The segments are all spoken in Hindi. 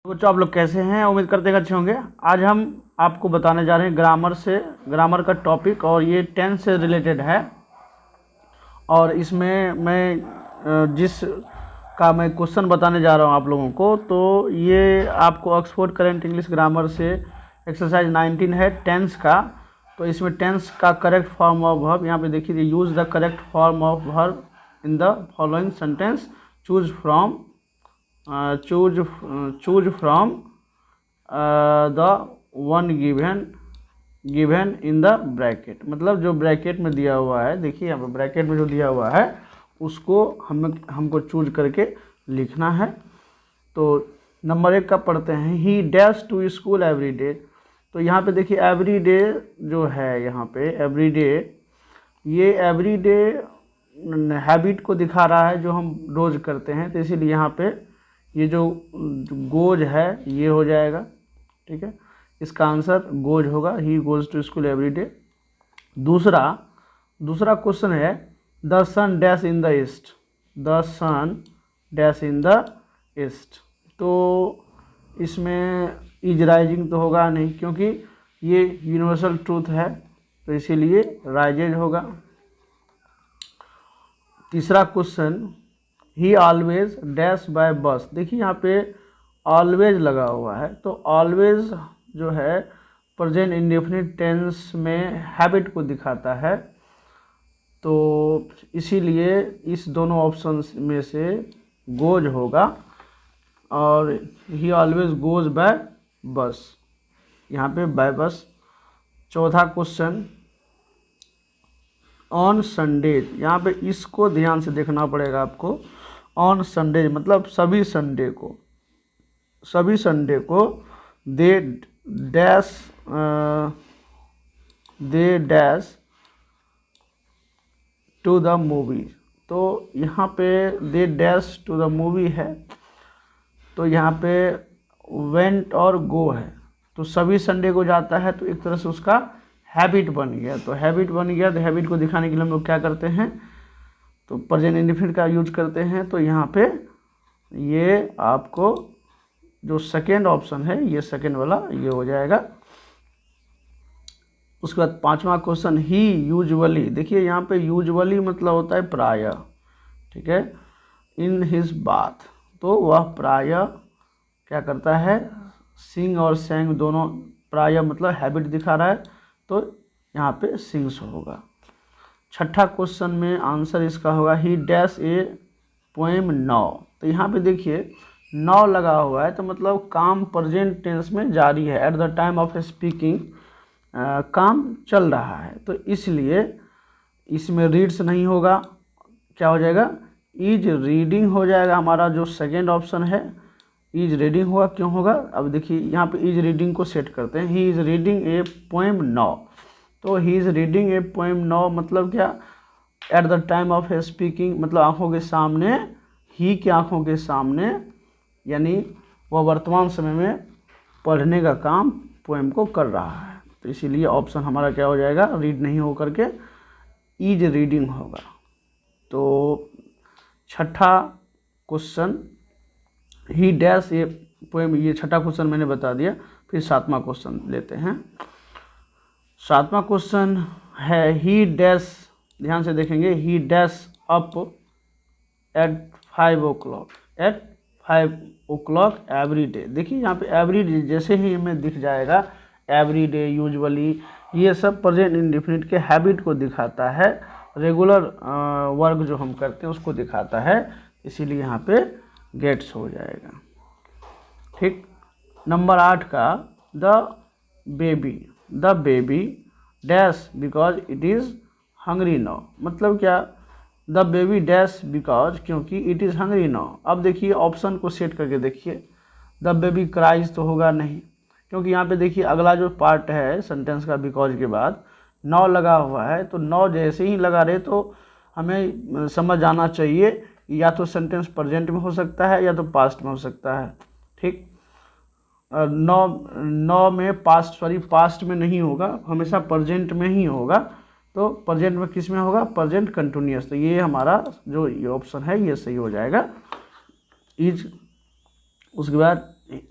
बच्चों, आप लोग कैसे हैं? उम्मीद करते हैं अच्छे होंगे। आज हम आपको बताने जा रहे हैं ग्रामर का टॉपिक, और ये टेंस से रिलेटेड है। और इसमें मैं जिस का मैं क्वेश्चन बताने जा रहा हूँ आप लोगों को, तो ये आपको ऑक्सफोर्ड करेंट इंग्लिश ग्रामर से एक्सरसाइज 19 है टेंस का। तो इसमें टेंस का करेक्ट फॉर्म ऑफ वर्ब यहाँ पे देखिए, use the correct form of verb in the following sentence, choose from the one given in the bracket. मतलब जो ब्रैकेट में दिया हुआ है, देखिए यहाँ पे ब्रैकेट में जो दिया हुआ है उसको हमको चूज करके लिखना है। तो नंबर 1 का पढ़ते हैं, he dash to school every day. तो यहाँ पे देखिए एवरी डे जो है, यहाँ पे एवरी डे, ये एवरी डे हैबिट को दिखा रहा है जो हम रोज़ करते हैं। तो इसीलिए यहाँ पे ये जो गोज है ये हो जाएगा। ठीक है, इसका आंसर गोज होगा, he goes to school every day. दूसरा क्वेश्चन है, the sun dash in the east. The sun dash in the east. तो इसमें इज राइजिंग तो होगा नहीं, क्योंकि ये यूनिवर्सल ट्रूथ है, तो इसीलिए राइजेज होगा। तीसरा question, he always dash by बस। देखिए यहाँ पे ऑलवेज लगा हुआ है, तो ऑलवेज जो है प्रेजेंट इंडेफिनिट टेंस में हैबिट को दिखाता है। तो इसीलिए इस दोनों ऑप्शन में से गोज होगा, और ही ऑलवेज गोज बाय बस, यहाँ पे बाय बस। चौथा क्वेश्चन, ऑन संडेज। यहाँ पे इसको ध्यान से देखना पड़ेगा आपको। ऑन संडेज मतलब सभी संडे को they dash to the movie. तो यहाँ पे they dash to the movie है, तो यहाँ पे वेंट और गो है, तो सभी संडे को जाता है, तो एक तरह से उसका हैबिट बन गया। तो हैबिट बन गया, तो हैबिट को दिखाने के लिए हम लोग क्या करते हैं, तो प्रेजेंट इंडेफिनिट का यूज करते हैं। तो यहाँ पे ये आपको जो सेकेंड ऑप्शन है, ये सेकेंड वाला ये हो जाएगा। उसके बाद पांचवा क्वेश्चन, ही यूजुअली। देखिए यहाँ पे यूजुअली मतलब होता है प्रायः। ठीक है, इन हिज बाथ, तो वह प्रायः क्या करता है, सिंग और सेंग दोनों, प्रायः मतलब हैबिट दिखा रहा है, तो यहाँ पे सिंग्स होगा। छठा क्वेश्चन में आंसर इसका होगा, he dash A poem now. तो यहाँ पे देखिए नाउ लगा हुआ है, तो मतलब काम प्रेजेंट टेंस में जारी है, eight the time of speaking काम चल रहा है, तो इसलिए इसमें रीड्स नहीं होगा, क्या हो जाएगा, इज रीडिंग हो जाएगा। हमारा जो सेकेंड ऑप्शन है इज रीडिंग होगा। क्यों होगा, अब देखिए यहाँ पे इज रीडिंग को सेट करते हैं, he is reading a poem now. तो he is reading a poem now मतलब क्या, at the time of speaking मतलब आंखों के सामने, ही की आंखों के सामने, यानी वह वर्तमान समय में पढ़ने का काम पोएम को कर रहा है। तो इसीलिए ऑप्शन हमारा क्या हो जाएगा, रीड नहीं हो करके इज रीडिंग होगा। तो छठा question, he dash a poem, ये छठा क्वेश्चन मैंने बता दिया। फिर सातवां क्वेश्चन लेते हैं। सातवां क्वेश्चन है, ही डैश, ध्यान से देखेंगे, he dash up at 5 o'clock, at 5 o'clock every day. देखिए यहाँ पे एवरी डे जैसे ही हमें दिख जाएगा, एवरी डे, यूजुअली, ये सब प्रेजेंट इंडेफिनिट के हैबिट को दिखाता है, रेगुलर वर्क जो हम करते हैं उसको दिखाता है, इसीलिए यहाँ पे गेट्स हो जाएगा। ठीक, नंबर 8 का, the baby dash because it is hungry now. मतलब क्या, द बेबी डैश बिकॉज, क्योंकि इट इज़ हंग्री नाउ। अब देखिए ऑप्शन को सेट करके देखिए, द बेबी क्राइज तो होगा नहीं, क्योंकि यहाँ पे देखिए अगला जो पार्ट है सेंटेंस का, बिकॉज के बाद नाउ लगा हुआ है, तो नाउ जैसे ही लगा रहे तो हमें समझ आना चाहिए, या तो सेंटेंस प्रेजेंट में हो सकता है या तो पास्ट में हो सकता है। ठीक, नौ में पास्ट में नहीं होगा, हमेशा प्रेजेंट में ही होगा। तो प्रेजेंट में किस में होगा, प्रेजेंट कंटिन्यूअस। तो ये हमारा जो ये ऑप्शन है ये सही हो जाएगा, इज। उसके बाद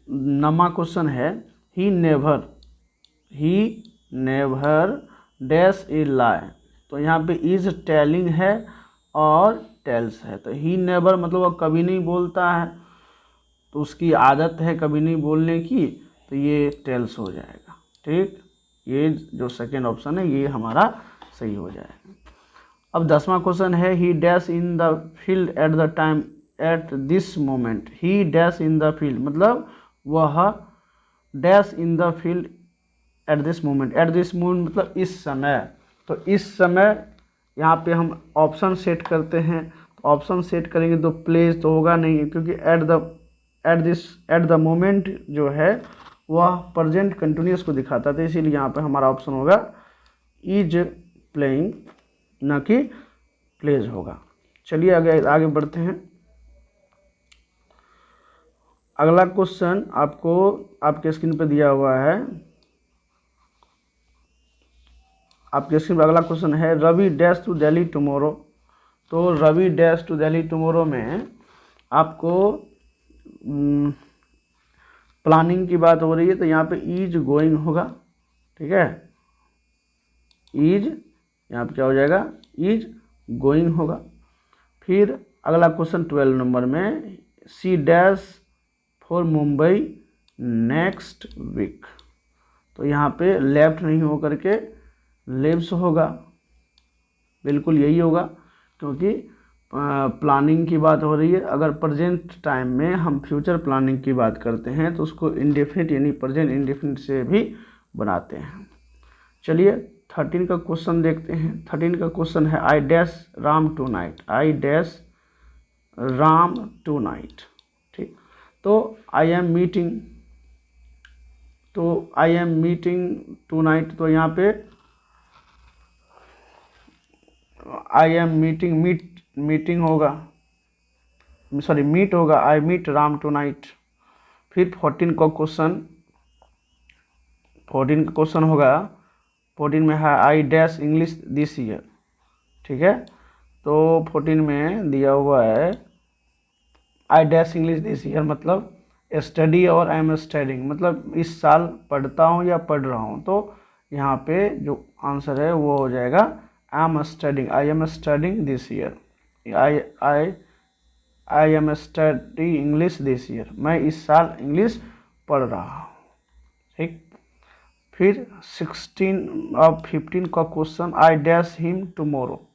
नमा क्वेश्चन है ही नेवर डैश ए लाई। तो यहाँ पे इज टेलिंग है और टेल्स है। तो ही नेवर मतलब वह कभी नहीं बोलता है, तो उसकी आदत है कभी नहीं बोलने की, तो ये टेल्स हो जाएगा। ठीक, ये जो सेकेंड ऑप्शन है ये हमारा सही हो जाएगा। अब 10वां क्वेश्चन है he dash in the field at the time at this moment. He dash in the field मतलब वह dash in the field at this moment. At this moment मतलब इस समय। तो इस समय यहाँ पे हम ऑप्शन सेट करते हैं। तो ऑप्शन सेट करेंगे तो प्लेस तो होगा नहीं, क्योंकि एट द मोमेंट जो है वह प्रेजेंट कंटिन्यूस को दिखाता था, इसीलिए यहाँ पे हमारा ऑप्शन होगा इज प्लेइंग, न कि प्लेज होगा। चलिए आगे बढ़ते हैं। अगला क्वेश्चन आपको आपके स्क्रीन पे दिया हुआ है। आपके स्क्रीन पर अगला क्वेश्चन है Ravi dash to Delhi tomorrow. तो Ravi dash to Delhi tomorrow में आपको प्लानिंग की बात हो रही है, तो यहाँ पे इज गोइंग होगा। ठीक है, इज यहाँ पे क्या हो जाएगा, इज गोइंग होगा। फिर अगला क्वेश्चन 12 नंबर में C dash for Mumbai next week. तो यहाँ पे लेफ्ट नहीं हो करके लेफ्ट होगा, बिल्कुल यही होगा, क्योंकि प्लानिंग की बात हो रही है। अगर प्रेजेंट टाइम में हम फ्यूचर प्लानिंग की बात करते हैं तो उसको इंडेफिनिट यानी प्रेजेंट इंडेफिनिट से भी बनाते हैं। चलिए 13 का क्वेश्चन देखते हैं। 13 का क्वेश्चन है I dash Ram tonight. I dash Ram tonight. ठीक, तो आई एम मीटिंग, तो I am meeting tonight. तो यहाँ पे आई एम मीटिंग मीटिंग होगा, सॉरी मीट होगा, I meet Ram tonight. फिर 14 का क्वेश्चन होगा, 14 में है I dash English this year. ठीक है, तो 14 में दिया हुआ है I dash English this year मतलब स्टडी और आई एम स्टडिंग, मतलब इस साल पढ़ता हूँ या पढ़ रहा हूँ। तो यहाँ पे जो आंसर है वो हो जाएगा I am studying, I am studying this year. I am study English this year, मैं इस साल इंग्लिश पढ़ रहा हूँ। ठीक, फिर 16 और 15 का question I dash him tomorrow.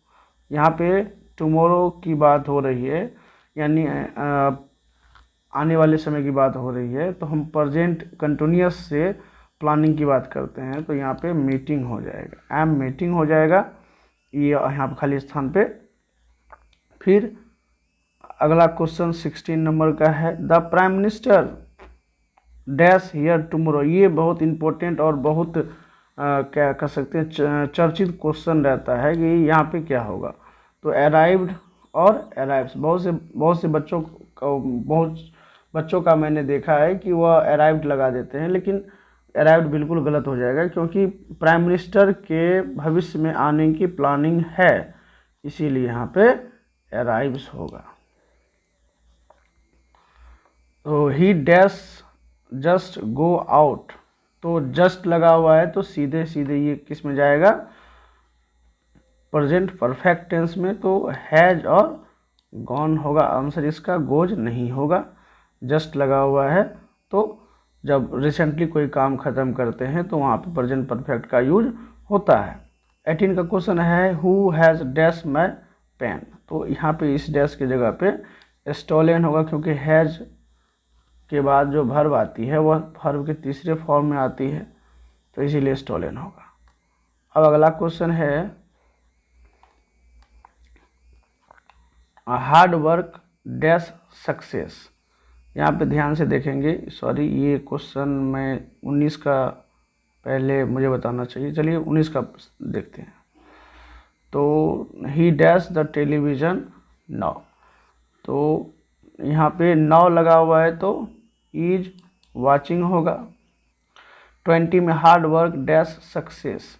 यहाँ पे टुमारो की बात हो रही है, यानी आने वाले समय की बात हो रही है। तो हम प्रेजेंट कंटिन्यूअस से प्लानिंग की बात करते हैं, तो यहाँ पे मीटिंग हो जाएगा, आई एम मीटिंग हो जाएगा ये यहाँ पे खाली स्थान पे। फिर अगला क्वेश्चन 16 नंबर का है the prime minister dash here tomorrow. ये बहुत इंपॉर्टेंट और बहुत क्या कर सकते हैं चर्चित क्वेश्चन रहता है कि यहाँ पे क्या होगा। तो अराइव्ड और अराइव्स, बहुत से बच्चों का मैंने देखा है कि वह अराइव्ड लगा देते हैं, लेकिन अराइव्ड बिल्कुल गलत हो जाएगा, क्योंकि प्राइम मिनिस्टर के भविष्य में आने की प्लानिंग है, इसीलिए यहाँ पे अराइव्स होगा। तो ही डैश जस्ट गो आउट। तो जस्ट लगा हुआ है तो सीधे सीधे ये किस में जाएगा, प्रेजेंट परफेक्ट टेंस में। तो हैज और गॉन होगा आंसर इसका, गोज नहीं होगा। जस्ट लगा हुआ है तो जब रिसेंटली कोई काम ख़त्म करते हैं तो वहाँ पे प्रेजेंट परफेक्ट का यूज होता है। 18 का क्वेश्चन है who has dash my pen. तो यहाँ पे इस डैश की जगह पे स्टोलन होगा, क्योंकि हैज़ के बाद जो वर्ब आती है वह वर्ब के तीसरे फॉर्म में आती है, तो इसीलिए स्टोलन होगा। अब अगला क्वेश्चन है हार्ड वर्क डैश सक्सेस। यहाँ पे ध्यान से देखेंगे, सॉरी ये क्वेश्चन मैं 19 का पहले मुझे बताना चाहिए, चलिए 19 का देखते हैं। तो ही डैश द टेलीविज़न नाउ। तो यहाँ पे नाउ लगा हुआ है तो इज वाचिंग होगा। 20 में हार्ड वर्क डैश सक्सेस।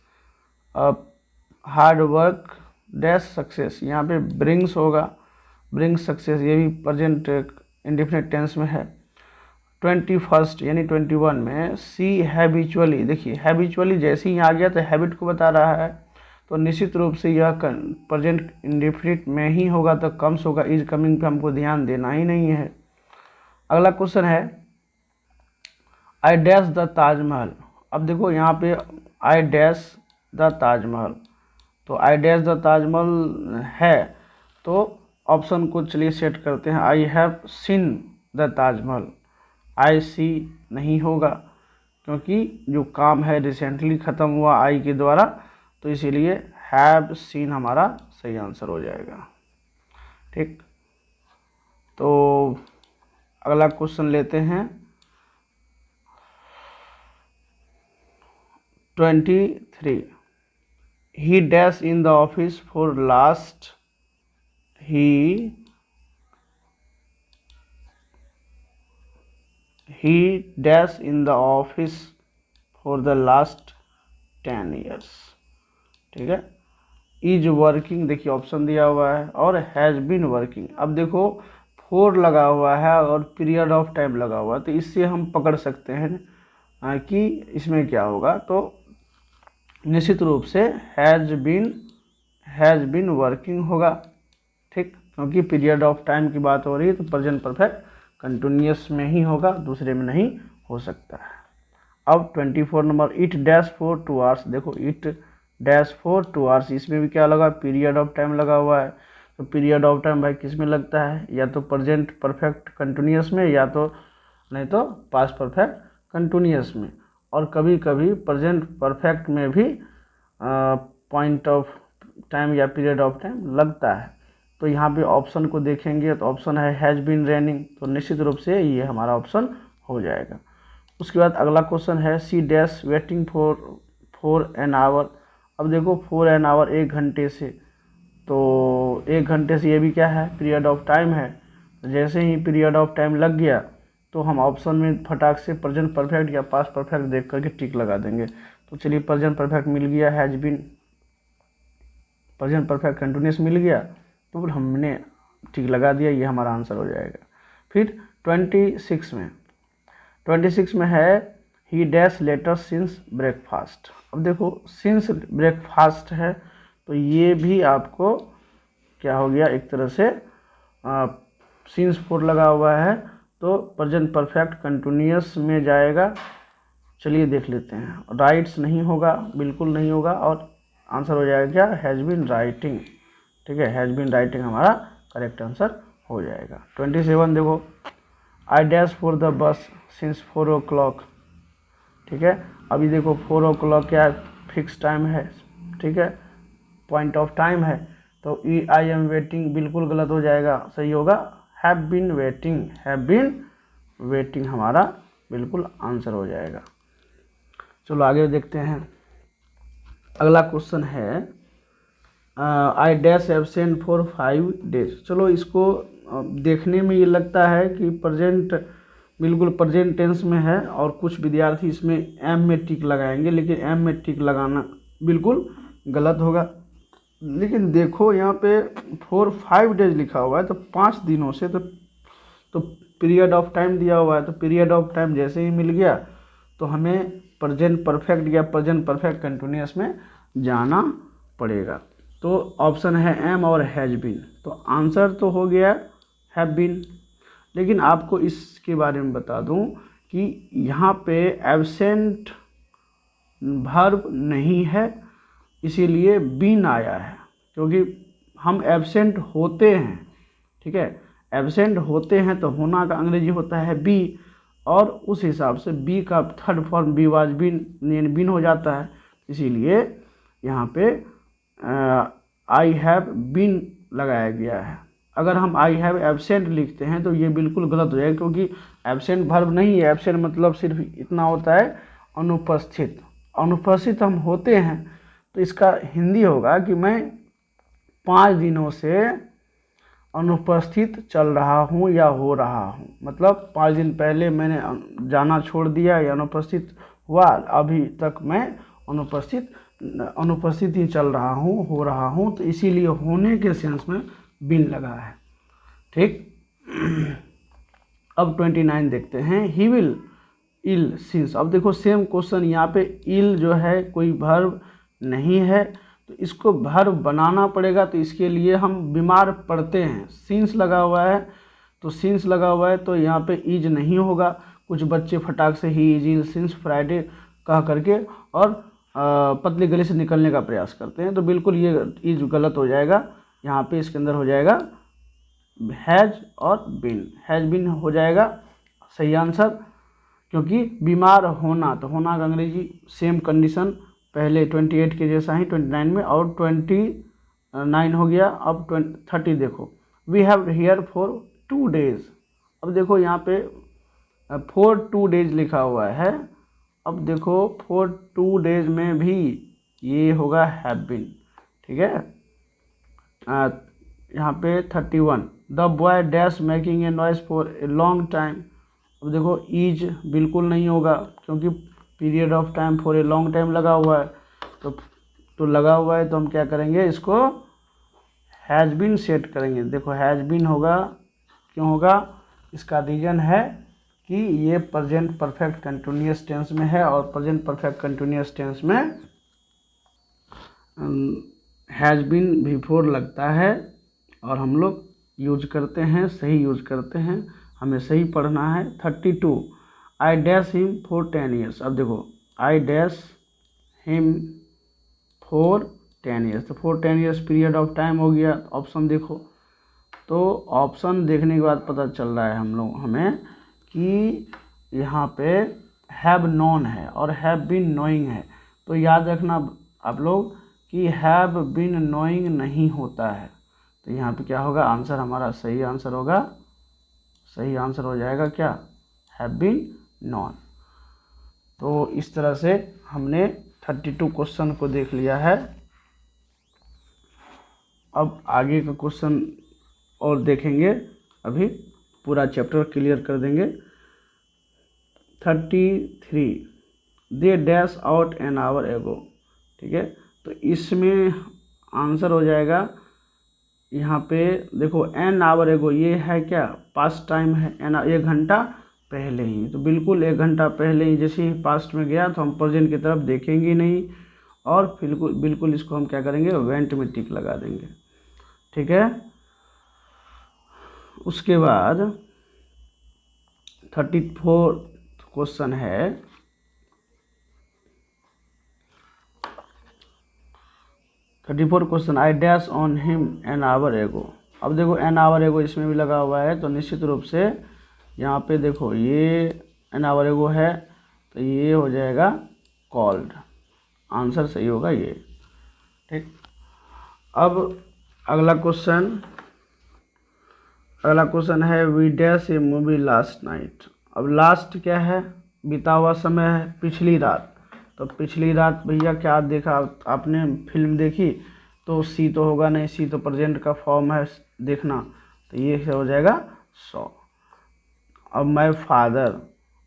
अब हार्ड वर्क डैश सक्सेस, यहाँ पे ब्रिंग्स होगा, ब्रिंग्स सक्सेस, ये भी प्रेजेंट इंडेफिनिट टेंस में है। 21 यानी 21 में सी हैबिचुअली, देखिए हैबिचुअली जैसे ही आ गया तो हैबिट को बता रहा है, तो निश्चित रूप से यह प्रेजेंट इंडेफिनिट में ही होगा, तो कम्स होगा, इज कमिंग पे हमको ध्यान देना ही नहीं है। अगला क्वेश्चन है आई डैश द ताजमहल। अब देखो यहाँ पे आई डैश द ताजमहल, तो आई डैश द ताजमहल है, तो ऑप्शन को चलिए सेट करते हैं। I have seen the Taj Mahal, I see नहीं होगा क्योंकि जो काम है रिसेंटली ख़त्म हुआ आई के द्वारा, तो इसीलिए हैव सीन हमारा सही आंसर हो जाएगा। ठीक, तो अगला क्वेश्चन लेते हैं 23 ही dash in the office for last, he dash in the office for the last 10 years। ठीक है, इज वर्किंग देखिए ऑप्शन दिया हुआ है, और हैज़ बीन वर्किंग। अब देखो 4 लगा हुआ है और पीरियड ऑफ टाइम लगा हुआ है, तो इससे हम पकड़ सकते हैं कि इसमें क्या होगा, तो निश्चित रूप से हैज़ बीन वर्किंग होगा। ठीक, क्योंकि पीरियड ऑफ टाइम की बात हो रही है, तो प्रेजेंट परफेक्ट कंटिन्यूअस में ही होगा, दूसरे में नहीं हो सकता है। अब 24 number it dash for 2 hours, देखो इट डैश फॉर 2 आवर्स, इसमें भी क्या लगा, पीरियड ऑफ टाइम लगा हुआ है, तो पीरियड ऑफ टाइम भाई किस में लगता है, या तो प्रेजेंट परफेक्ट कंटिन्यूअस में, या तो नहीं तो पास्ट परफेक्ट कंटिन्यूअस में, और कभी कभी प्रेजेंट परफेक्ट में भी पॉइंट ऑफ टाइम या पीरियड ऑफ टाइम लगता है। तो यहाँ पे ऑप्शन को देखेंगे तो ऑप्शन है हैज़ बीन रेनिंग, तो निश्चित रूप से ये हमारा ऑप्शन हो जाएगा। उसके बाद अगला क्वेश्चन है C dash waiting for an hour. अब देखो 4 एन आवर 1 घंटे से, तो 1 घंटे से ये भी क्या है, पीरियड ऑफ टाइम है। जैसे ही पीरियड ऑफ टाइम लग गया तो हम ऑप्शन में फटाक से प्रेजेंट परफेक्ट या पास्ट परफेक्ट देख करके टिक लगा देंगे। तो चलिए प्रेजेंट परफेक्ट मिल गया, has been present perfect continuous मिल गया, तो फिर हमने टिक लगा दिया, ये हमारा आंसर हो जाएगा। फिर 26 में है he dash letter since breakfast. अब देखो सिंस ब्रेकफास्ट है, तो ये भी आपको क्या हो गया, एक तरह से सिंस 4 लगा हुआ है, तो प्रेजेंट परफेक्ट कंटिन्यूअस में जाएगा। चलिए देख लेते हैं, राइट्स नहीं होगा, बिल्कुल नहीं होगा, और आंसर हो जाएगा क्या, हैज़ बीन राइटिंग। ठीक है, हैज़ बीन राइटिंग हमारा करेक्ट आंसर हो जाएगा। 27 देखो I dash for the bus since 4 o'clock। ठीक है, अभी देखो 4 o'clock क्या है, फिक्स टाइम है, ठीक है, पॉइंट ऑफ टाइम है, तो आई एम वेटिंग बिल्कुल गलत हो जाएगा, सही होगा हैव बीन वेटिंग हमारा बिल्कुल आंसर हो जाएगा। चलो आगे देखते हैं। अगला क्वेश्चन है I dash absent for 5 days। चलो इसको देखने में ये लगता है कि प्रेजेंट बिल्कुल प्रेजेंट टेंस में है, और कुछ विद्यार्थी इसमें एम में टिक लगाएंगे, लेकिन एम में टिक लगाना बिल्कुल गलत होगा। लेकिन देखो यहाँ पे 5 days लिखा हुआ है, तो 5 दिनों से, तो पीरियड ऑफ टाइम दिया हुआ है, तो पीरियड ऑफ टाइम जैसे ही मिल गया तो हमें प्रेजेंट परफेक्ट या प्रेजेंट परफेक्ट कंटिन्यूअस में जाना पड़ेगा। तो ऑप्शन है एम और हैज़ बीन, तो आंसर तो हो गया हैव बीन। लेकिन आपको इसके बारे में बता दूं कि यहाँ पे एब्सेंट वर्ब नहीं है, इसीलिए बीन आया है, क्योंकि हम एब्सेंट होते हैं। ठीक है, एब्सेंट होते हैं तो होना का अंग्रेजी होता है बी, और उस हिसाब से बी का third form be was been हो जाता है, इसीलिए यहाँ पे आई हैव बीन लगाया गया है। अगर हम आई हैव एब्सेंट लिखते हैं तो ये बिल्कुल गलत हो जाएगा, क्योंकि एब्सेंट वर्ब नहीं है, एब्सेंट मतलब सिर्फ इतना होता है अनुपस्थित। अनुपस्थित हम होते हैं, तो इसका हिंदी होगा कि मैं 5 दिनों से अनुपस्थित चल रहा हूँ या हो रहा हूँ, मतलब 5 दिन पहले मैंने जाना छोड़ दिया या अनुपस्थित हुआ, अभी तक मैं अनुपस्थित ही चल रहा हूँ, हो रहा हूँ, तो इसीलिए होने के सेंस में बीन लगा है। ठीक, अब 29 देखते हैं, ही विल इल सिंस। अब देखो सेम क्वेश्चन, यहाँ पे इल जो है कोई वर्ब नहीं है तो इसको वर्ब बनाना पड़ेगा, तो इसके लिए हम बीमार पड़ते हैं, सिंस लगा हुआ है तो सिंस लगा हुआ है तो यहाँ पे इज नहीं होगा। कुछ बच्चे फटाक से he is ill since Friday कह करके और पतली गली से निकलने का प्रयास करते हैं, तो बिल्कुल ये इज गलत हो जाएगा। यहाँ पे इसके अंदर हो जाएगा हैज और बिन, हैज बिन हो जाएगा सही आंसर, क्योंकि बीमार होना, तो होना का अंग्रेजी सेम कंडीशन पहले 28 के जैसा ही 29 में, और 29 हो गया। अब 30 देखो, we have here for 2 days। अब देखो यहाँ पे फॉर 2 days लिखा हुआ है, अब देखो फॉर 2 days में भी ये होगा हैव बीन, ठीक है। यहाँ पे 31, the boy dash making a noise for a long time. अब देखो ईज बिल्कुल नहीं होगा, क्योंकि period of time for a long time लगा हुआ है, तो लगा हुआ है तो हम क्या करेंगे, इसको हैज़ बीन सेट करेंगे। देखो हैज़ बीन होगा, क्यों होगा, इसका रीज़न है कि ये प्रेजेंट परफेक्ट कंटिन्यूअस टेंस में है, और प्रेजेंट परफेक्ट कंटिन्यूअस टेंस में हैज़ बीन बिफोर लगता है, और हम लोग यूज करते हैं, सही यूज करते हैं, हमें सही पढ़ना है। 32, I dash him for 10 years। अब देखो I dash him for 10 years, तो for 10 years period of time हो गया। ऑप्शन देखो, तो ऑप्शन देखने के बाद पता चल रहा है हमें कि यहाँ पे हैव नॉन है और हैव बीन नोइंग है, तो याद रखना आप लोग कि हैव बीन नोइंग नहीं होता है, तो यहाँ पे क्या होगा, आंसर हमारा सही आंसर होगा, सही आंसर हो जाएगा क्या, हैव बीन नॉन। तो इस तरह से हमने 32 क्वेश्चन को देख लिया है। अब आगे का क्वेश्चन और देखेंगे, अभी पूरा चैप्टर क्लियर कर देंगे। 33, they dash out an hour एगो, ठीक है, तो इसमें आंसर हो जाएगा, यहाँ पे देखो एन आवर एगो, ये है क्या, पास्ट टाइम है, एन 1 घंटा पहले ही, तो बिल्कुल 1 घंटा पहले ही, जैसे ही पास्ट में गया तो हम प्रेजेंट की तरफ देखेंगे नहीं, और बिल्कुल इसको हम क्या करेंगे, वेंट में टिक लगा देंगे, ठीक है। उसके बाद 34 क्वेश्चन है, question, I dash on him an hour एगो। अब देखो एन आवर एगो इसमें भी लगा हुआ है, तो निश्चित रूप से यहाँ पे देखो ये एन आवर एगो है, तो ये हो जाएगा कॉल्ड, आंसर सही होगा ये, ठीक। अब अगला क्वेश्चन है, we dash a movie last night. अब लास्ट क्या है, बीता हुआ समय है, पिछली रात, तो पिछली रात भैया क्या देखा आपने, फिल्म देखी, तो सी तो होगा नहीं, सी तो प्रेजेंट का फॉर्म है देखना, तो ये हो जाएगा सॉ। अब my father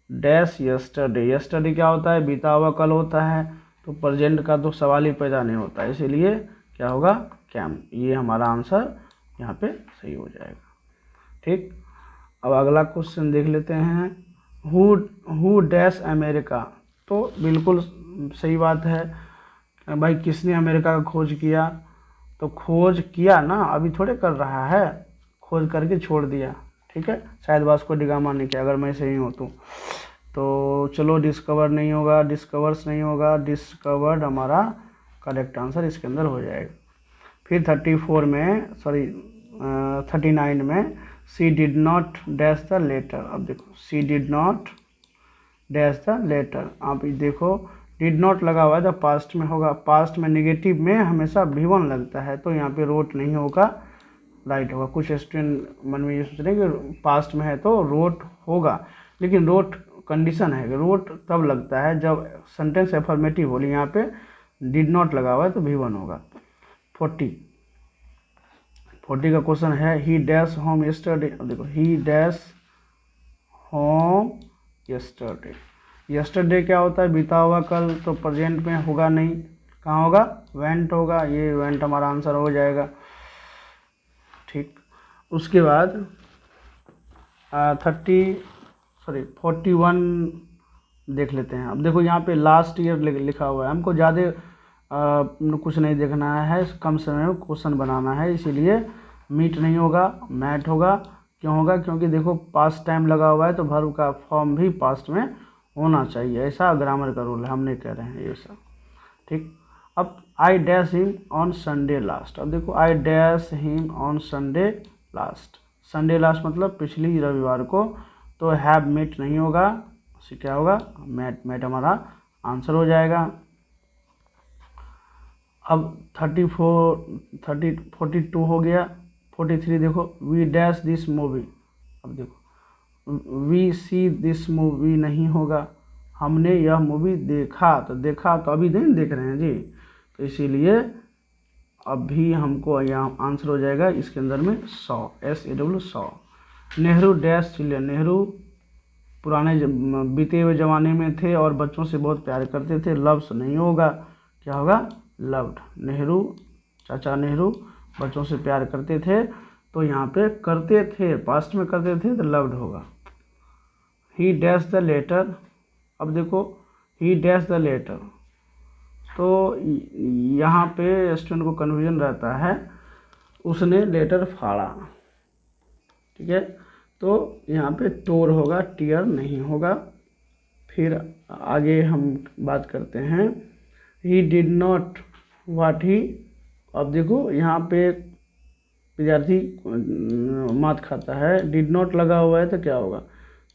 dash yesterday, yesterday क्या होता है, बीता हुआ कल होता है, तो प्रेजेंट का तो सवाल ही पैदा नहीं होता, इसीलिए क्या होगा, कैम, ये हमारा आंसर यहाँ पे सही हो जाएगा, ठीक। अब अगला क्वेश्चन देख लेते हैं, हु डैश अमेरिका, तो बिल्कुल सही बात है भाई, किसने अमेरिका का खोज किया, तो खोज किया ना, अभी थोड़े कर रहा है, खोज करके छोड़ दिया, ठीक है, शायद वास्को डी गामा ने किया, अगर मैं सही हूँ तो चलो डिस्कवर नहीं होगा, डिस्कवर्स नहीं होगा, डिस्कवर्ड हमारा करेक्ट आंसर इसके अंदर हो जाएगा। फिर 39 में she did not dash the letter. अब देखो she did not dash the letter, आप देखो डिड नॉट लगा हुआ है तो पास्ट में होगा, पास्ट में नेगेटिव में हमेशा V1 लगता है, तो यहाँ पे रोट नहीं होगा, राइट होगा। कुछ स्टूडेंट मन में ये सोच रहे हैं कि पास्ट में है तो रोट होगा, लेकिन रोट कंडीशन है, रोट तब लगता है जब सेंटेंस एफर्मेटिव बोली, यहाँ पे डिड नॉट लगा हुआ है तो V1 होगा। 40 का क्वेश्चन है, ही डैश होम यस्टरडे। अब देखो ही डैश होम यस्टरडे, यस्टरडे क्या होता है, बीता हुआ कल, तो प्रेजेंट में होगा नहीं, कहाँ होगा, वेंट होगा, ये वेंट हमारा आंसर हो जाएगा, ठीक। उसके बाद 41 देख लेते हैं। अब देखो यहाँ पे लास्ट ईयर लिखा हुआ है, हमको ज़्यादा कुछ नहीं देखना है, कम समय में क्वेश्चन बनाना है, इसीलिए मीट नहीं होगा, मैट होगा। क्यों होगा? क्योंकि देखो पास्ट टाइम लगा हुआ है तो वर्ब का फॉर्म भी पास्ट में होना चाहिए, ऐसा ग्रामर का रूल है, हम नहीं कह रहे हैं ये सब। ठीक। अब I dash him on Sunday last. अब देखो I dash him on Sunday last, Sunday last मतलब पिछली रविवार को, तो हैव मेट नहीं होगा, उससे क्या होगा? मैट। मैट हमारा आंसर हो जाएगा। अब 42 हो गया। 43 देखो, वी डैश दिस मूवी। अब देखो वी सी दिस मूवी नहीं होगा, हमने यह मूवी देखा, तो देखा तो अभी नहीं देख रहे हैं जी, तो इसीलिए अभी हमको यहाँ आंसर हो जाएगा इसके अंदर में 100, SAW 100। Nehru dash children, Nehru पुराने बीते हुए ज़माने में थे और बच्चों से बहुत प्यार करते थे, लव्स नहीं होगा, क्या होगा? लव्ड। नेहरू, चाचा नेहरू बच्चों से प्यार करते थे, तो यहाँ पे करते थे, पास्ट में करते थे तो लव्ड होगा। He dash the letter. अब देखो ही डैश द लेटर, तो यहाँ पे स्टूडेंट को कन्फ्यूजन रहता है, उसने लेटर फाड़ा, ठीक है, तो यहाँ पे टोर होगा, टीयर नहीं होगा। फिर आगे हम बात करते हैं, he did not what he. अब देखो यहाँ पे विद्यार्थी मात खाता है, डिड नॉट लगा हुआ है तो क्या होगा?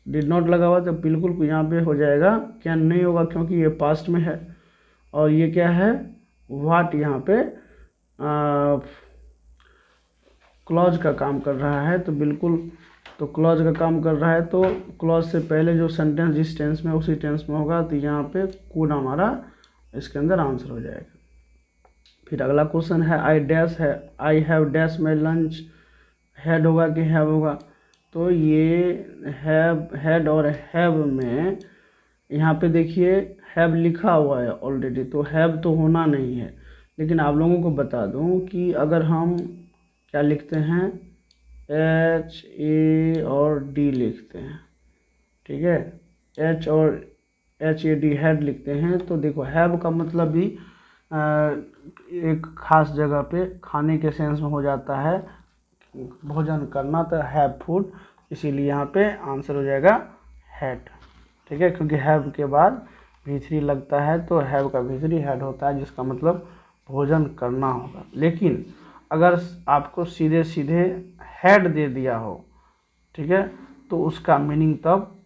डिड नॉट लगा हुआ है तो बिल्कुल यहाँ पे हो जाएगा, क्या नहीं होगा, क्योंकि ये पास्ट में है और ये क्या है? व्हाट यहाँ पे क्लॉज का काम कर रहा है, तो बिल्कुल, तो क्लॉज का काम कर रहा है तो क्लॉज से पहले जो सेंटेंस जिस टेंस में उसी टेंस में होगा, तो यहाँ पे कूड हमारा इसके अंदर आंसर हो जाएगा। फिर अगला क्वेश्चन है आई डैश है, I have dash my lunch, had होगा कि हैव होगा? तो ये हैव, हैड और हैव में यहाँ पे देखिए हैव लिखा हुआ है ऑलरेडी, तो हैव तो होना नहीं है। लेकिन आप लोगों को बता दूं कि अगर हम क्या लिखते हैं, HA और D लिखते हैं, ठीक है, HAD हैड लिखते हैं, तो देखो हैव का मतलब भी एक खास जगह पे खाने के सेंस में हो जाता है, भोजन करना, तो हैव फूड, इसीलिए यहाँ पे आंसर हो जाएगा हैड, ठीक है, क्योंकि हैव के बाद V3 लगता है, तो हैव का V3 हैड होता है, जिसका मतलब भोजन करना होगा। लेकिन अगर आपको सीधे सीधे हैड दे दिया हो, ठीक है, तो उसका मीनिंग तब